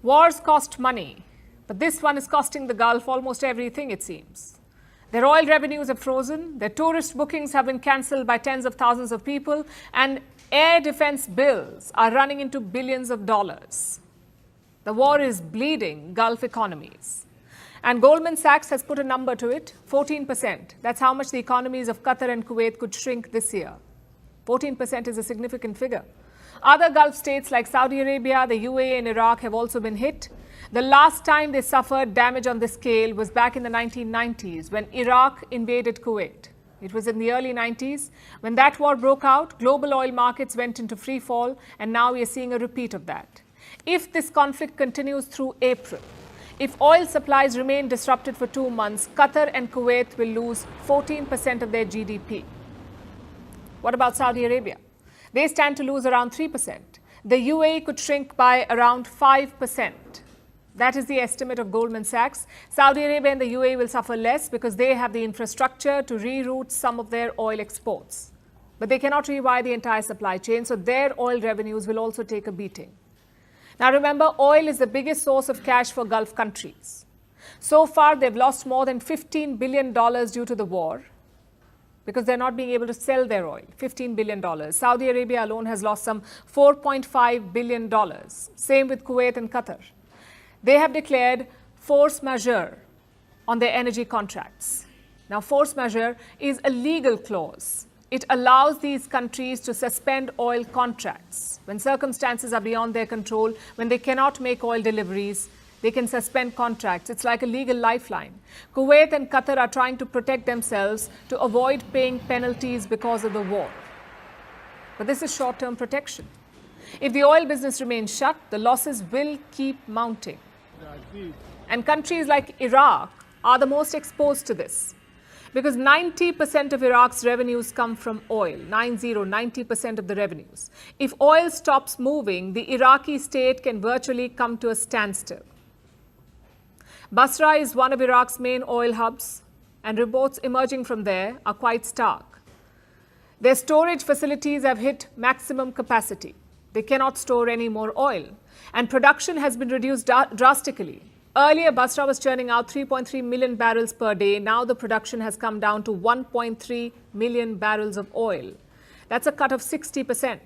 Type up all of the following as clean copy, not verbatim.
Wars cost money, but this one is costing the Gulf almost everything, it seems. Their oil revenues have frozen, their tourist bookings have been cancelled by tens of thousands of people, and air defense bills are running into billions of dollars. The war is bleeding Gulf economies. And Goldman Sachs has put a number to it, 14%. That's how much the economies of Qatar and Kuwait could shrink this year. 14% is a significant figure. Other Gulf states like Saudi Arabia, the UAE and Iraq have also been hit. The last time they suffered damage on this scale was back in the 1990s when Iraq invaded Kuwait. It was in the early 90s. When that war broke out, global oil markets went into free fall, and now we are seeing a repeat of that. If this conflict continues through April, if oil supplies remain disrupted for 2 months, Qatar and Kuwait will lose 14% of their GDP. What about Saudi Arabia? They stand to lose around 3%. The UAE could shrink by around 5%. That is the estimate of Goldman Sachs. Saudi Arabia and the UAE will suffer less because they have the infrastructure to reroute some of their oil exports. But they cannot rewire the entire supply chain, so their oil revenues will also take a beating. Now remember, oil is the biggest source of cash for Gulf countries. So far, they've lost more than $15 billion due to the war, because they're not being able to sell their oil, $15 billion. Saudi Arabia alone has lost some $4.5 billion. Same with Kuwait and Qatar. They have declared force majeure on their energy contracts. Now, force majeure is a legal clause. It allows these countries to suspend oil contracts. When circumstances are beyond their control, when they cannot make oil deliveries, they can suspend contracts. It's like a legal lifeline. Kuwait and Qatar are trying to protect themselves to avoid paying penalties because of the war. But this is short-term protection. If the oil business remains shut, the losses will keep mounting. And countries like Iraq are the most exposed to this, because 90% of Iraq's revenues come from oil, 90% of the revenues. If oil stops moving, the Iraqi state can virtually come to a standstill. Basra is one of Iraq's main oil hubs, and reports emerging from there are quite stark. Their storage facilities have hit maximum capacity. They cannot store any more oil, and production has been reduced drastically. Earlier, Basra was churning out 3.3 million barrels per day. Now the production has come down to 1.3 million barrels of oil. That's a cut of 60%.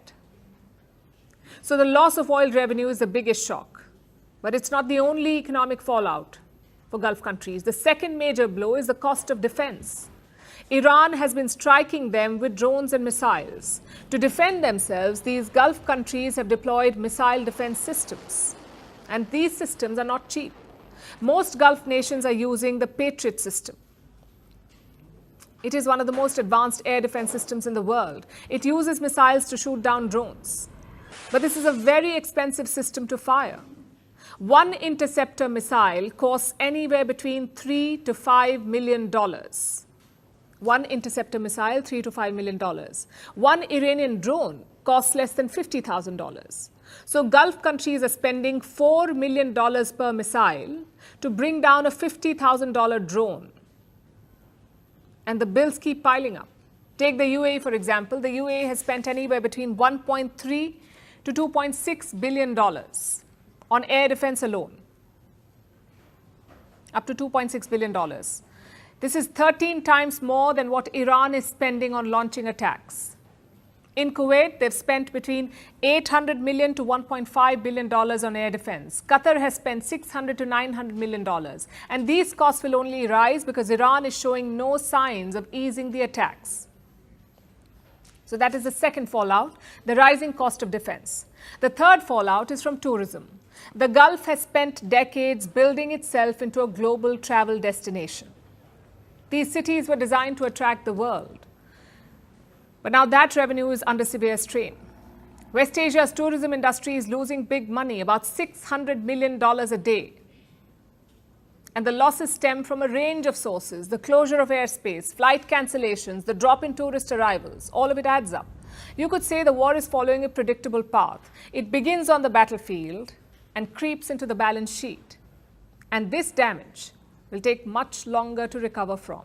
So the loss of oil revenue is the biggest shock. But it's not the only economic fallout for Gulf countries. The second major blow is the cost of defense. Iran has been striking them with drones and missiles. To defend themselves, these Gulf countries have deployed missile defense systems. And these systems are not cheap. Most Gulf nations are using the Patriot system. It is one of the most advanced air defense systems in the world. It uses missiles to shoot down drones. But this is a very expensive system to fire. One interceptor missile costs anywhere between $3 to $5 million. One interceptor missile, $3 to $5 million. One Iranian drone costs less than $50,000. So Gulf countries are spending $4 million per missile to bring down a $50,000 drone. And the bills keep piling up. Take the UAE, for example. The UAE has spent anywhere between $1.3 to $2.6 billion on air defense alone. Up to $2.6 billion. This is 13 times more than what Iran is spending on launching attacks. In Kuwait, they've spent between $800 million to $1.5 billion on air defense. Qatar has spent $600 to $900 million. And these costs will only rise because Iran is showing no signs of easing the attacks. So that is the second fallout, the rising cost of defense. The third fallout is from tourism. The Gulf has spent decades building itself into a global travel destination. These cities were designed to attract the world. But now that revenue is under severe strain. West Asia's tourism industry is losing big money, about $600 million a day. And the losses stem from a range of sources: the closure of airspace, flight cancellations, the drop in tourist arrivals. All of it adds up. You could say the war is following a predictable path. It begins on the battlefield and creeps into the balance sheet. And this damage will take much longer to recover from.